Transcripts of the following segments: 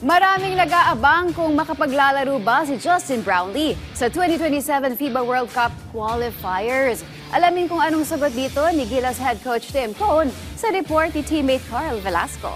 Maraming nag-aabang kung makapaglalaro ba si Justin Brownlee sa 2027 FIBA World Cup qualifiers. Alamin kung anong sagot dito ni Gilas head coach Tim Cone sa report ni teammate Carl Velasco.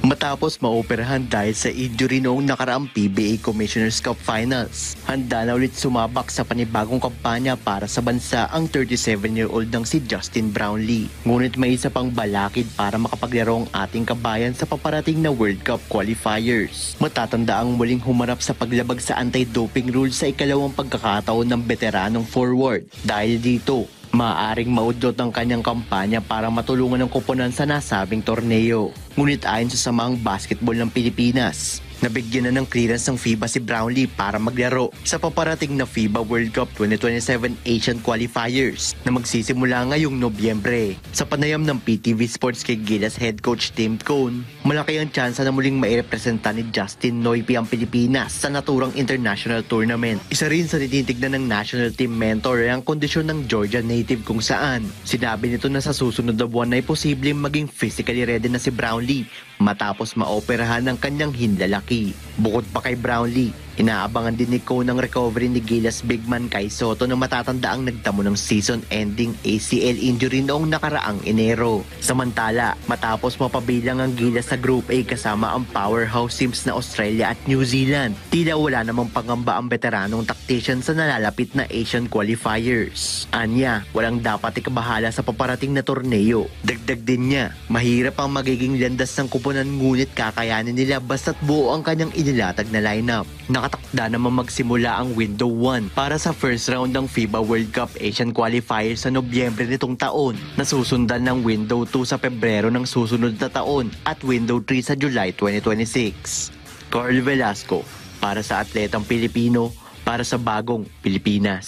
Matapos maoperahan dahil sa injury noong nakaraang PBA Commissioner's Cup Finals, handa na ulit sumabak sa panibagong kampanya para sa bansa ang 37-year-old ng si Justin Brownlee. Ngunit may isa pang balakid para makapaglaro ang ating kabayan sa paparating na World Cup qualifiers. Matatanda ang muling humarap sa paglabag sa anti-doping rules sa ikalawang pagkakataon ng veteranong forward. Dahil dito, maaaring maudlot ang kanyang kampanya para matulungan ng koponan sa nasabing torneo. Ngunit ayon sa Samaang Basketball ng Pilipinas, nabigyan na ng clearance ng FIBA si Brownlee para maglaro sa paparating na FIBA World Cup 2027 Asian Qualifiers na magsisimula ngayong Nobyembre. Sa panayam ng PTV Sports kay Gilas head coach Tim Cone, malaki ang tsansa na muling mairepresenta ni Justin Noypi ang Pilipinas sa naturang international tournament. Isa rin sa tinitignan ng national team mentor ay ang kondisyon ng Georgia native kung saan sinabi nito na sa susunod na buwan ay posibleng maging physically ready na si Brownlee matapos maoperahan ng kanyang hinlalaki. Bukod pa kay Brownlee, inaabangan din ni Cone ang recovery ni Gilas big man Kai Sotto na matatanda ang nagtamo ng season-ending ACL injury noong nakaraang Enero. Samantala, matapos mapabilang ang Gilas sa Group A kasama ang powerhouse teams na Australia at New Zealand, tila wala namang pangamba ang veteranong tactician sa nalalapit na Asian qualifiers. Anya, walang dapat ikabahala sa paparating na torneo. Dagdag din niya, mahirap ang magiging landas ng kuponan ngunit kakayanin nila basta't buo ang kanyang inilatag na lineup. Nakatakda naman magsimula ang Window 1 para sa first round ng FIBA World Cup Asian Qualifiers sa Nobyembre nitong taon, na susundan ng Window 2 sa Pebrero ng susunod na taon at Window 3 sa July 2026. Carl Velasco, para sa Atletang Pilipino, para sa Bagong Pilipinas.